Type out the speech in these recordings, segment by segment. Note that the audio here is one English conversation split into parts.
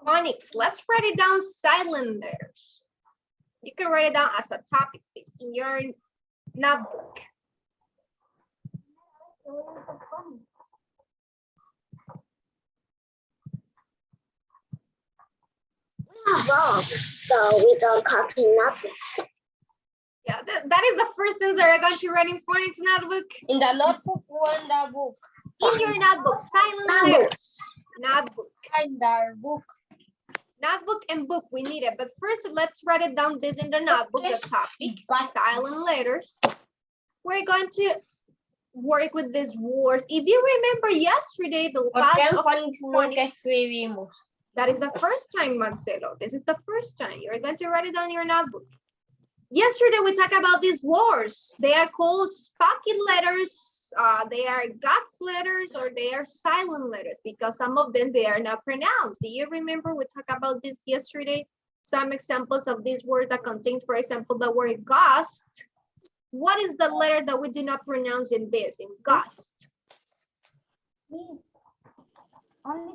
Phonics. Let's write it down silent letters. You can write it down as a topic, please, in your notebook. Wow, so we don't copy nothing. Yeah, that is the first things that are going to write in Phonics notebook. In the notebook or in the book? In your notebook, silent letters. Notebook. In the book. Notebook and book, we need it. But first, let's write it down this in the notebook, the topic, silent letters. We're going to work with these words. If you remember yesterday, the past of Phonics, that is the first time, Marcelo. This is the first time. You're going to write it down in your notebook. Yesterday, we talked about these words. They are called pocket letters. They are God's letters, or they are silent letters, because some of them, they are not pronounced. Do you remember we talked about this yesterday? Some examples of these words that contains, for example, the word ghost. What is the letter that we do not pronounce in this, in ghost? Only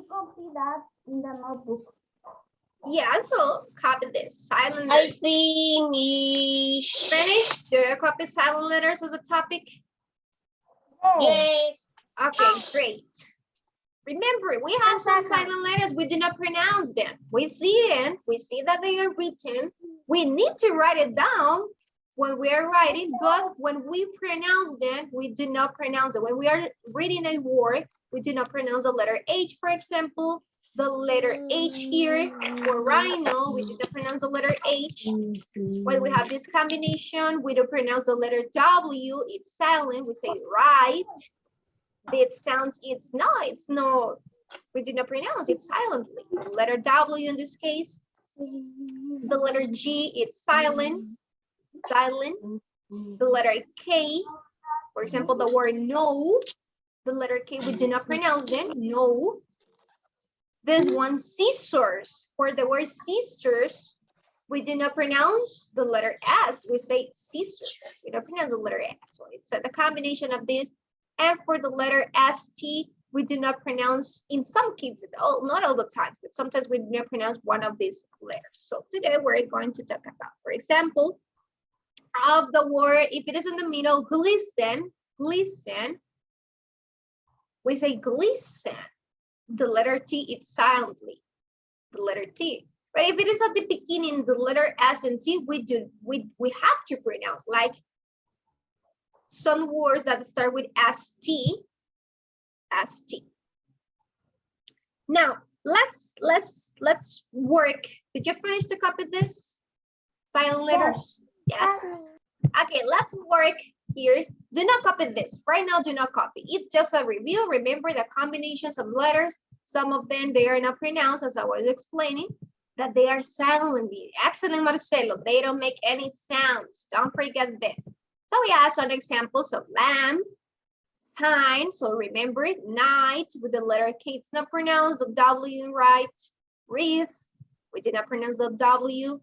copy that in the notebook. Yeah, so copy this, silent I letters. finish. Finish? Do you copy silent letters as a topic? Yes. Okay, great. Remember, we have some silent letters, we do not pronounce them. We see them, we see that they are written. We need to write it down when we are writing, but when we pronounce them, we do not pronounce it. When we are reading a word, we do not pronounce the letter H, for example. The letter H here, for rhino, we do not pronounce the letter H. When we have this combination, we don't pronounce the letter W, it's silent, we say right. It sounds, it's no, we do not pronounce it silently. The letter W in this case, the letter G, it's silent. The letter K, for example, the word no, the letter K, we do not pronounce them, no. This one, scissors, for the word sisters, we do not pronounce the letter S, we say sisters, we don't pronounce the letter S, so it's the combination of this. And for the letter ST, we do not pronounce, in some cases, not all the time, but sometimes we do not pronounce one of these letters. So today we're going to talk about, for example, of the word, if it is in the middle, glisten, we say glisten. The letter T, it's silently, the letter T. But if it is at the beginning, the letter S and T, we have to pronounce, like some words that start with ST. Now, let's work. Did you finish to copy this? Silent letters? Yes. Okay, let's work here. Do not copy this. Right now, do not copy. It's just a review. Remember the combinations of letters. Some of them, they are not pronounced, as I was explaining, that they are silent. Excellent, Marcelo. They don't make any sounds. Don't forget this. So we have some examples of lamb, sign. So remember it, night with the letter K, it's not pronounced, the W right. Wreath, we did not pronounce the W.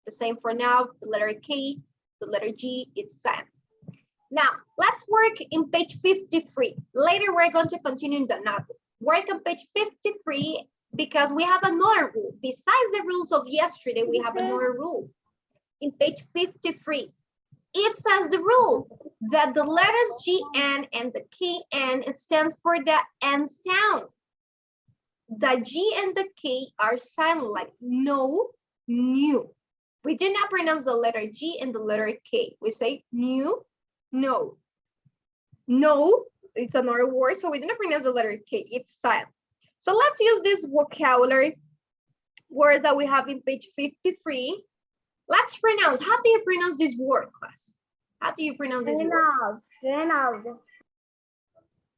The same for now, the letter K, the letter G, it's silent. Now, let's work in page 53. Later, we're going to continue in the notebook. Work on page 53 because we have another rule. Besides the rules of yesterday, we have another rule. In page 53, it says the rule that the letters GN and the KN, it stands for the N sound. The G and the K are silent, like no, new. We do not pronounce the letter G and the letter K. We say new, no. No, it's another word, so we do not pronounce the letter K, it's silent. So let's use this vocabulary word that we have in page 53. Let's pronounce. How do you pronounce this word, class? How do you pronounce this word?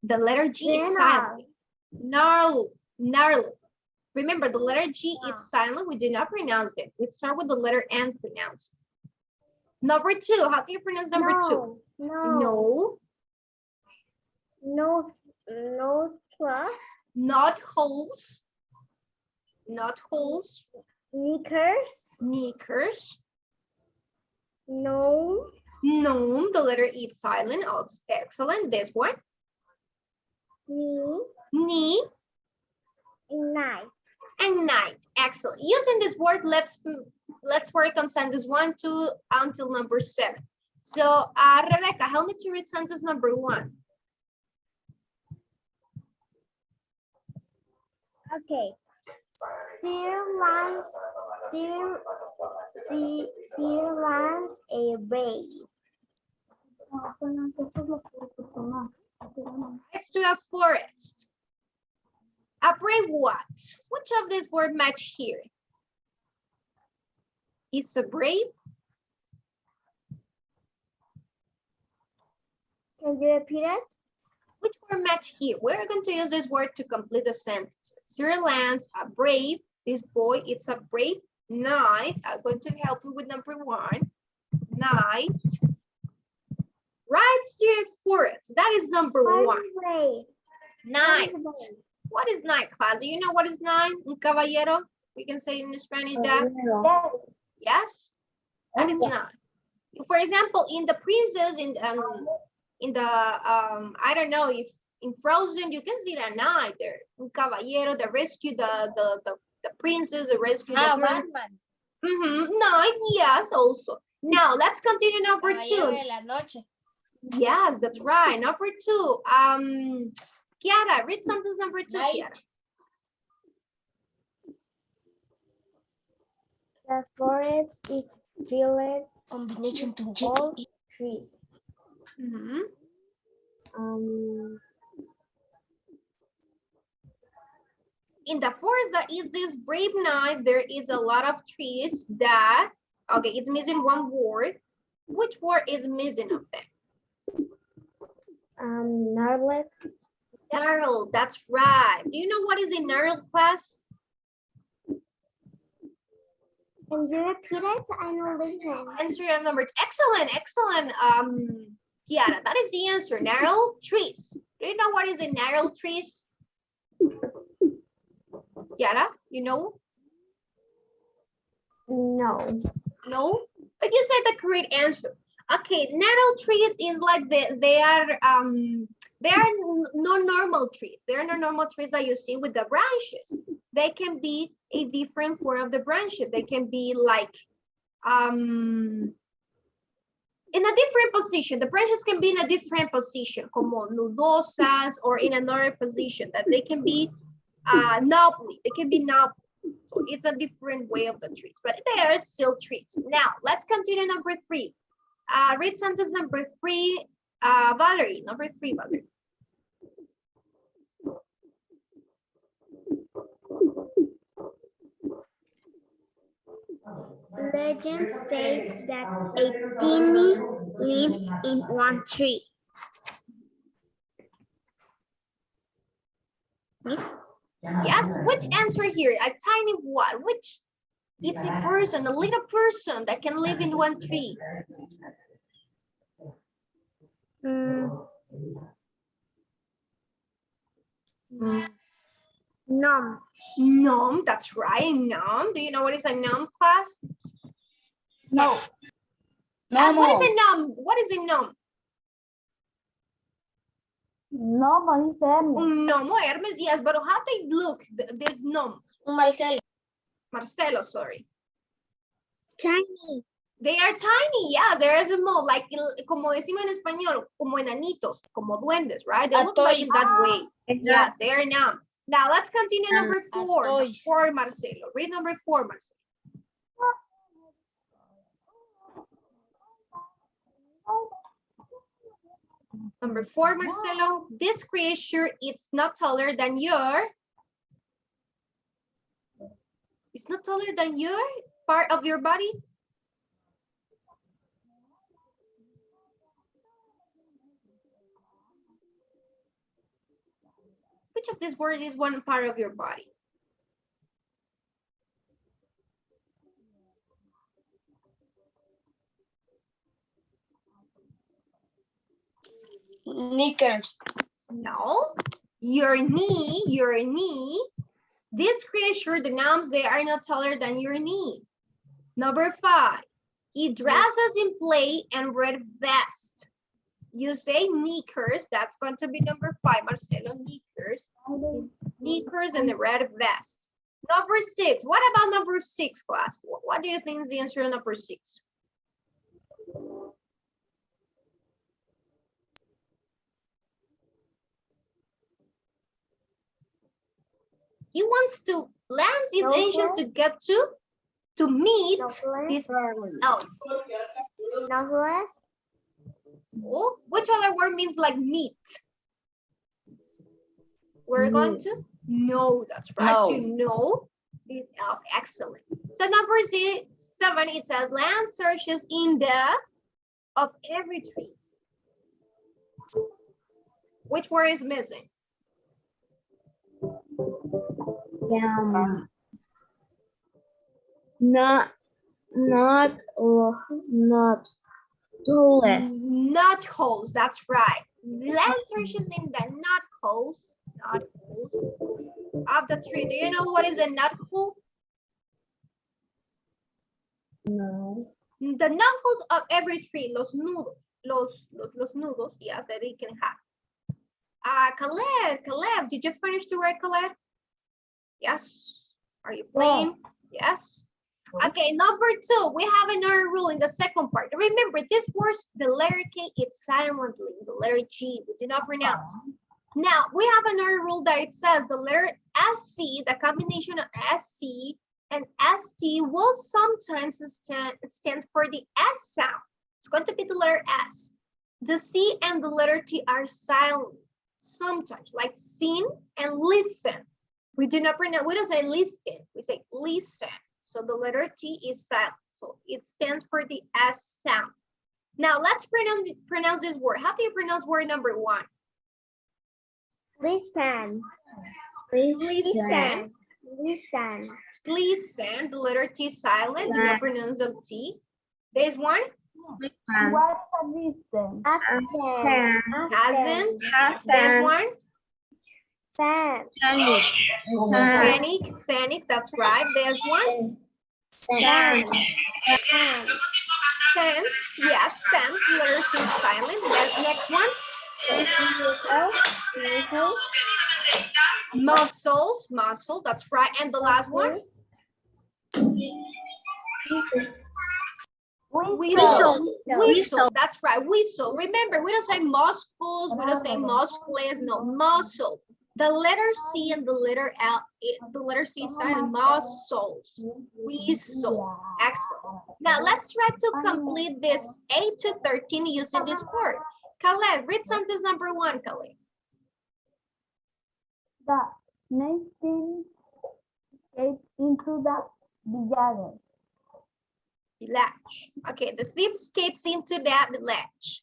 The letter G is silent. Gnarl. Remember, the letter G is silent. We do not pronounce it. We start with the letter N pronounced. Number two. How do you pronounce number two? No. Trust. Not holes. Not holes. Sneakers. No. Gnome, the letter E is silent. Oh, excellent. This one. Knee. Knee. Night. and night. Excellent. Using this word, let's work on sentence 1, 2 until number 7. So, Rebecca, help me to read sentence number 1. Okay. Sir lands a brave. Let's do a forest. A brave what? Which of these words match here? It's a brave. Can you repeat it? Which word match here? We're going to use this word to complete the sentence. Sir lands a brave. This boy, it's a brave knight. I'm going to help you with number 1. Knight. Rides to a forest. That is number 1. Knight. What is knight, class? Do you know what is knight? Un caballero. We can say in Spanish that. Yes, that is knight. For example, in the princess, in the I don't know if in Frozen you can see a knight there. Un caballero, the rescue, the princess, the rescue. The Batman. Knight, yes, also. Now let's continue number 2. Caballero de la noche. Yes, that's right. Number 2. Kiara, read sentence number 2, Night. Kiara. The forest is filled Combination to with all trees. In the forest that is this brave night, there is a lot of trees that, okay, it's missing one word. Which word is missing of them? Gnarled. Gnarled, that's right. Do you know what is a gnarled, class? Can you repeat it? I know listen. Answer number, excellent, excellent. Kiara, that is the answer. Gnarled trees. Do you know what is a gnarled trees? Kiara, you know? No. No? But you said the correct answer. Okay, gnarled trees is like they are no normal trees. They are no normal trees that you see with the branches. They can be a different form of the branches. They can be like in a different position. The branches can be in a different position, como nudosas, or in another position that they can be knobbly. They can be knobbly. So it's a different way of the trees, but they are still trees. Now let's continue number 3. Read sentence number 3, Valerie. Number 3, Valerie. Legend says that a tiny lives in one tree. Yes, which answer here? A tiny what? Which? It's a person, a little person that can live in one tree. Gnome. Gnome, that's right, gnome. Do you know what is a gnome, class? No. What is a gnome? What is a gnome? No, Un gnomo, Hermes, yes, but how they look, this gnome? Un Marcelo. Marcelo, sorry. Tiny. They are tiny, yeah, they're small, like, como decimos en español, como enanitos, como duendes, right? They look like in that way. Yes, they are gnome. Now, let's continue number 4. Number 4, Marcelo. Read number 4, Marcelo. Number 4, Marcelo. This creature is not taller than your. It's not taller than your part of your body. Which of these words is one part of your body? Knickers. No. Your knee. This creature, the nouns, they are not taller than your knee. Number 5. He dresses in play and red vest. You say knickers, that's going to be number 5, Marcelo, knickers. Knickers and the red vest. Number 6. What about number 6, class? What do you think is the answer to number 6? He wants to, Lance is anxious to get to meet this. Oh. Northwest. Oh, which other word means like meet? We're going to know. That's right. No. To know this elf. Excellent. So number 7, it says Lance searches in the of every tree. Which word is missing? Not tallest. Nut holes. That's right. Lance searches in the nut holes of the tree. Do you know what is a nut hole? No. The nut holes of every tree. Los nudos. Los nudos. Yes, that it can have. Caleb, did you finish the word, Caleb? Yes. Are you playing? Yes. Okay, number 2, we have another rule in the second part. Remember, this words, the letter K, it's silently. The letter G, we do not pronounce. Now, we have another rule that it says the letter SC, the combination of SC and ST will sometimes stands for the S sound. It's going to be the letter S. The C and the letter T are silent. Sometimes, like sing and listen. We do not pronounce, we don't say listen, we say listen. So the letter T is silent. So it stands for the S sound. Now let's pronounce this word. How do you pronounce word number 1? Listen. Listen. Listen. Listen. The letter T is silent. Do not pronounce the T. There's one. What's a listen? Hasn't. There's one. Sanic. That's right. There's one. Sense. Yes, sense. Letter C is silent. There's next one. Muscle. That's right. And the last one. Whistle. That's right. Whistle. Remember, we don't say muscles. We don't say muscles. No, muscle. The letter C and the letter L, the letter C is silent. Muscles. Whistle. Excellent. Now let's try to complete this 8 to 13 using this word. Khaled, read sentence number 1, Khaled. The Nathan escaped into the village. Village. Okay, the thief escapes into that village.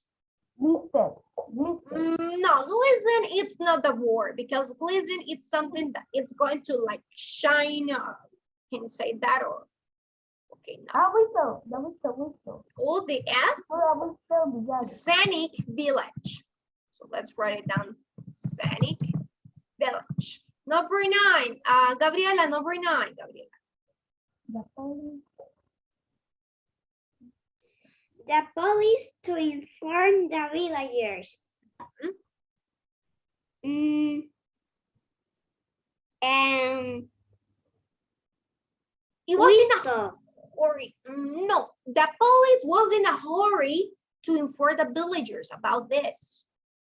Listen. No, glisten, it's not the word because glisten, it's something that it's going to like shine up. Can you say that or? Okay, no. Whistle. Oh, the F? Scenic village. So let's write it down. Scenic village. Number 9. Gabriela, number 9. Gabriela. The police to inform the villagers. It was in a hurry. No, the police was in a hurry to inform the villagers about this.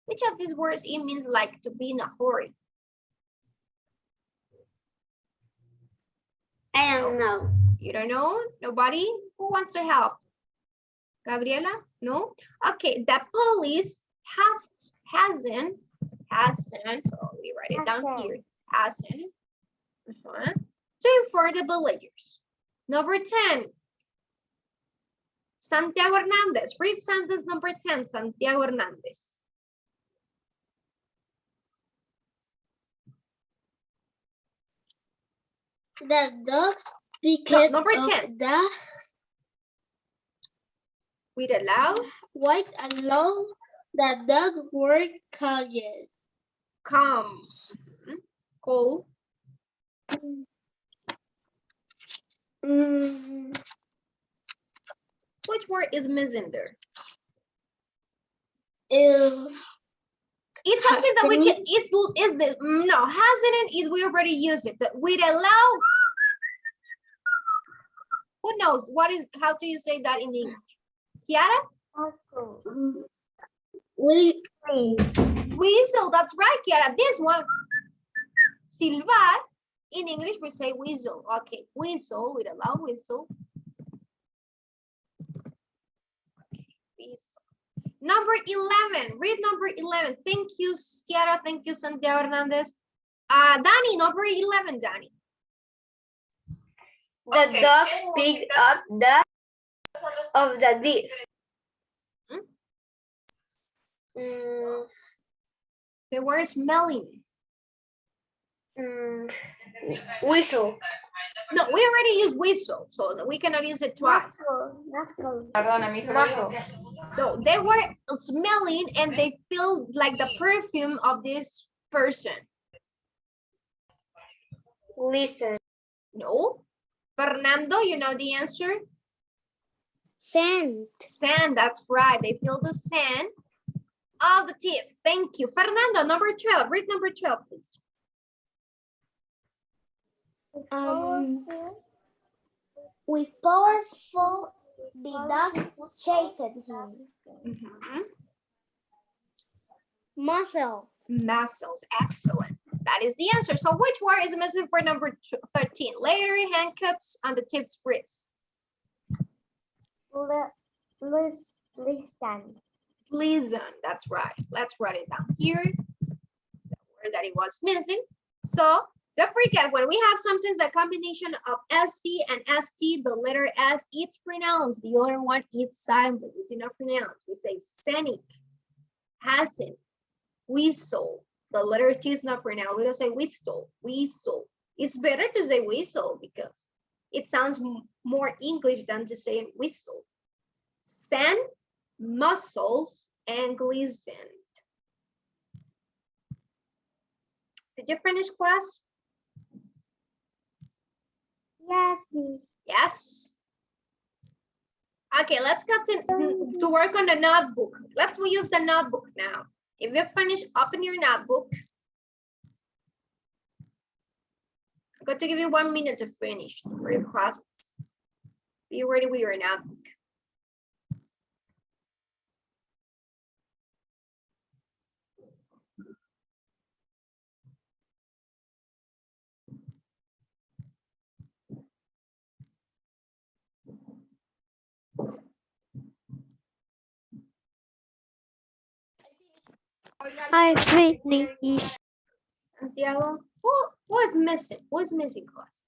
Which of these words it means like to be in a hurry? I don't know. You don't know? Nobody? Who wants to help? Gabriela? No? Okay, the police hasn't, so we write it down here, hasn't, to inform the villagers. Number 10, Santiago Hernandez. Read sentence number 10, Santiago Hernandez. The dogs No, number 10. The Read it aloud. white along the dog were quiet. Calm. Cold. Which word is missing there? It's something that we can, is this, no, hasn't it, we already used it. With allow, Who knows? How do you say that in English? Kiara? Whistle, that's right, Kiara. This one, silbar, in English we say whistle. Okay, whistle with a loud whistle. Okay, whistle. Number 11, read number 11. Thank you, Kiara. Thank you, Santiago Hernandez. Danny, number 11, Danny. The dogs picked up the of the thief. They were smelling. Whistle. No, we already used whistle, so we cannot use it twice. No, they were smelling and they feel like the perfume of this person. Listen. No. Fernando, you know the answer? Sand. Sand, that's right. They feel the sand of the tip. Thank you. Fernando, number 12. Read number 12, please. With powerful, the dogs chased him. Muscles. Muscles, excellent. That is the answer. So which word is missing for number 13? Later, handcuffs on the tip's wrist. Listen. Pleasant, that's right. Let's write it down here. The word that it was missing. So don't forget, when we have sometimes a combination of SC and ST, the letter S, it's pronounced. The other one, it's silent. We do not pronounce. We say scenic, hasn't, whistle. The letter T is not pronounced. We don't say whistle, whistle. It's better to say whistle because it sounds more English than to say whistle. Sand, muscles, and glistened. Did you finish class? Yes, miss. Yes. Okay, let's get to work on the notebook. Let's use the notebook now. If you finish, open your notebook. I'm going to give you 1 minute to finish for your class. Be ready with your notebook. I finished. Santiago, who is missing? Who is missing, class?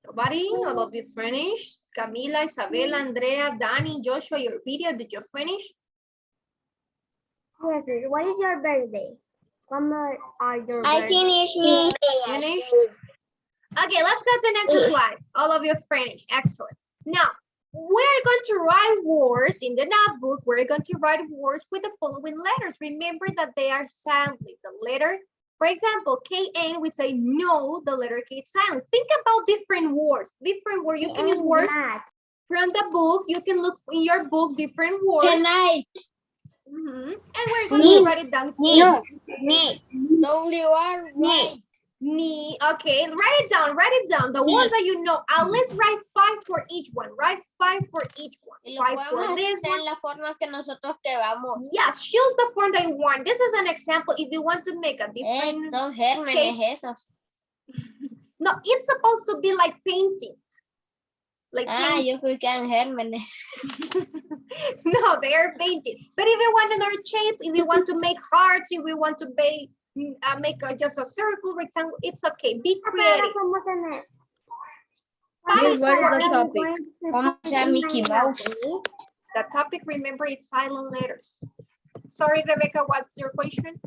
Nobody? All of you finished? Camila, Isabella, Andrea, Danny, Joshua, your video, did you finish? Yes, what is your birthday? When are your I birthdays? finished. Finished? Okay, let's go to the next slide. All of you finished. Excellent. Now, we're going to write words in the notebook. We're going to write words with the following letters. Remember that they are silent. The letter, for example, KN, we say no, the letter K is silent. Think about different words. Different words. You can use words from the book. You can look in your book, different words. Tonight. And we're going to write it down here. WR, right? Me, okay, write it down, the ones that you know. Let's write 5 for each one, write 5 for each one. Y lo 5 podemos for this hacer one. en la forma que nosotros queramos. Yes, choose the form that you want. This is an example. If you want to make a different Son gérmenes shape. esos. No, it's supposed to be like painting. Like Yo fui que eran gérmenes. No, they are painted. But if you want another shape, if you want to make hearts, if we want to make just a circle, rectangle, it's okay. Be creative. Miss, what is the topic? Vamos a hacer Mickey Mouse. The topic, remember, it's silent letters. Sorry, Rebecca, what's your question?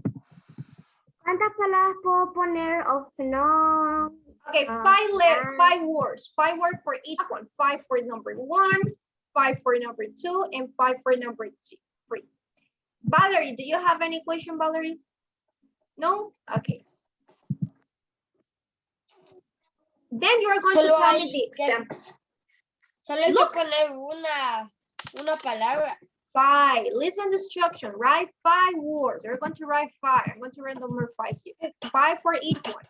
¿Cuántas palabras puedo poner o no? Okay, 5 words. 5 words for each one. 5 for number 1, 5 for number 2, and 5 for number 3. Valerie, do you have any question, Valerie? No? Okay. Then you are going to tell me the example. Solo hay que poner una palabra. 5. Listen to the instruction. Write 5 words. You're going to write 5. I'm going to write number 5 here. 5 for each one.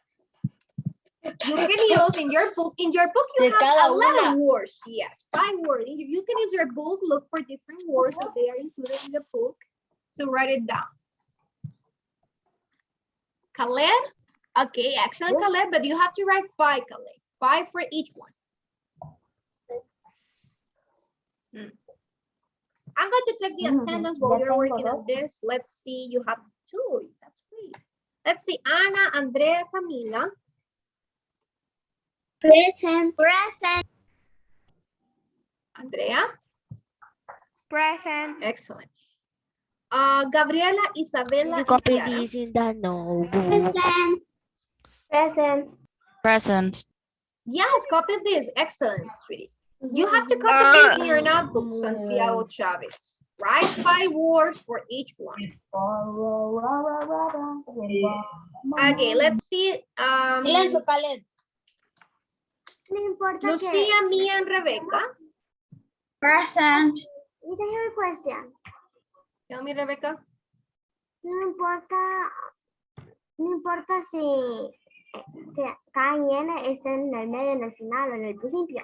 You can use in your book. In your book, you De have cada a lot of una. words. Yes, 5 words. You can use your book, look for different words that they are included in the book to write it down. Khaled? Okay, excellent, Khaled, but you have to write 5, Khaled. 5 for each one. I'm going to take the attendance while you're working on this. Let's see, you have 2. That's great. Let's see, Ana, Andrea, Camila. Present. Present. Andrea. Present. Excellent. Gabriela, Isabela, You copy and Kiara. this in the notebook. Present. Present. Present. Yes, copy this. Excellent, sweetie. You have to copy this in your notebook, Santiago Chavez. Write 5 words for each one. Okay, let's see. Silencio, Khaled. No importa Lucia, Mia, and Rebecca. Present. This is your question. Tell me, Rebecca. No importa si cada N está en el medio, en el final, o en el principio.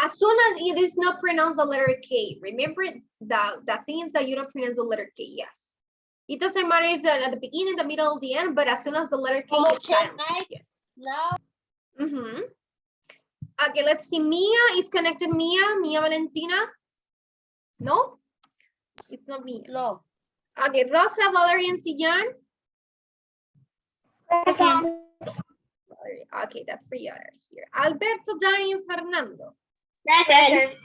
As soon as it is not pronounced the letter K, remember the things that you don't pronounce the letter K, yes. It doesn't matter if they're at the beginning, the middle, or the end, but as soon as the letter K Como is silent. tonight, Yes. now. Okay, let's see. Mia, it's connected. Mia Valentina. No, it's not Mia. No. Okay, Rosa, Valerie, and Sijan. Present. Okay, that's 3 others here. Alberto, Dani, and Fernando. Present.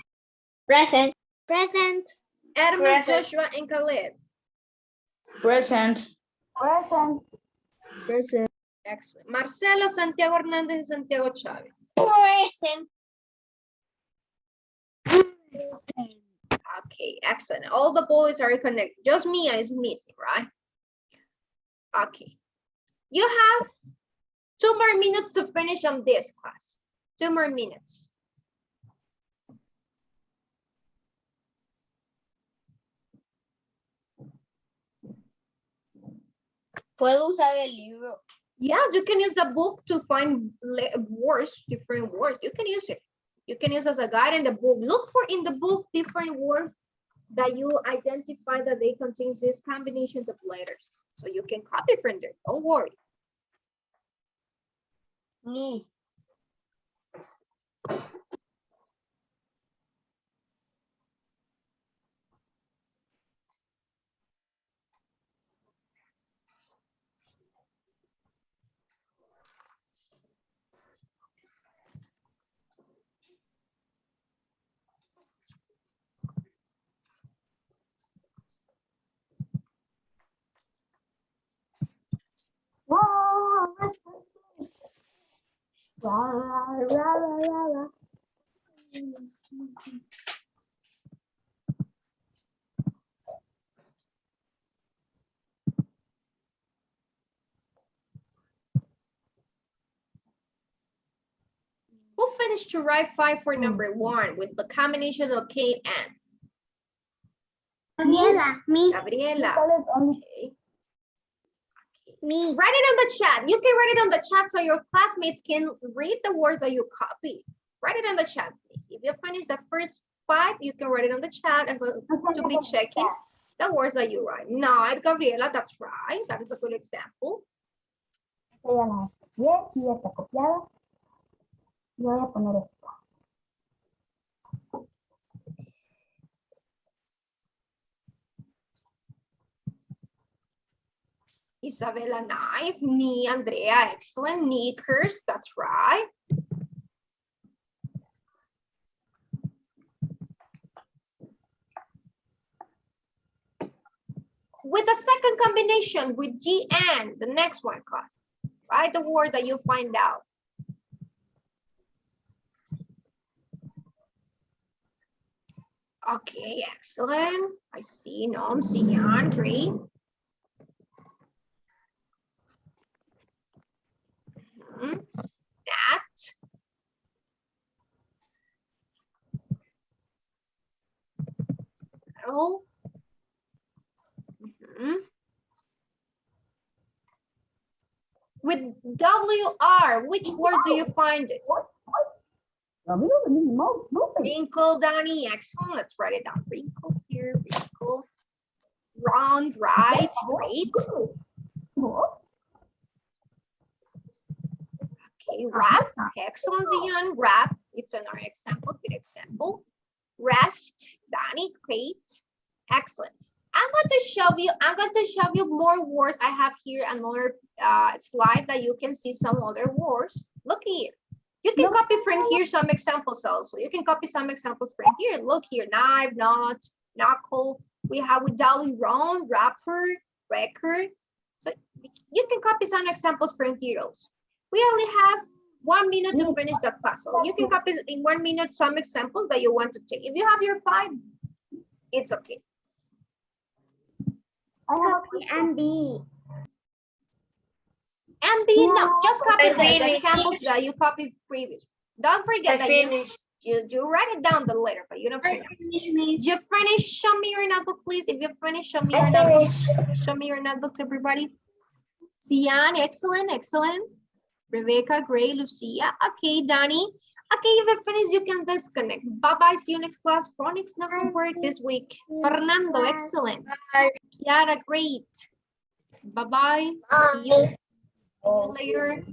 Present. Present. Hermes, Present. Joshua, and Khaled. Present. Present. Present. Excellent. Marcelo, Santiago Hernández, and Santiago Chavez. Present. Okay, excellent. All the boys are connected. Just Mia is missing, right? Okay. You have 2 more minutes to finish on this class. 2 more minutes. Puedo usar el libro. Yes, you can use the book to find words, different words. You can use it. You can use as a guide in the book. Look for in the book different words that you identify that they contain these combinations of letters. So you can copy from there. Don't worry. Ni. Who finished to write 5 for number 1 with the combination of K and? Gabriela. Me. Gabriela. Okay. Me. Write it on the chat. You can write it on the chat so your classmates can read the words that you copy. Write it on the chat, please. If you finish the first 5, you can write it on the chat. I'm going to be checking the words that you write. No, Gabriela, that's right. That is a good example. Voy a poner esto. Isabella, knife. Ni, Andrea, excellent. Knickers, that's right. With the second combination, with G and, the next one, class. Write the word that you find out. Okay, excellent. I see Nom, Sian, great. That. Carol. With WR, which word do you find it? Wrinkle, Danny, excellent. Let's write it down. Wrinkle here, wrinkle. Round, right, great. Okay, wrap, excellent, Zion. Wrap, it's another example, good example. Rest, Danny, great, excellent. I'm going to show you more words. I have here another slide that you can see some other words. Look here. You can copy from here some examples also. You can copy some examples from here. Look here, knife, knot, knuckle. We have with dolly round, wrapper, record. So you can copy some examples from here also. We only have 1 minute to finish the class. So you can copy in 1 minute some examples that you want to take. If you have your 5, it's okay. Copy and B. And B, no, just copy the examples that you copied previous. Don't forget that you write it down the letter, but you don't finish. You finish, show me your notebook, please. If you finish, show me your notebooks. Show me your notebooks, everybody. Sian, excellent, excellent. Rebecca, great. Lucia, okay. Danny, okay, if you finish, you can disconnect. Bye-bye, see you next class. Phonics, no homework this week. Fernando, excellent. Kiara, great. Bye-bye, see you later.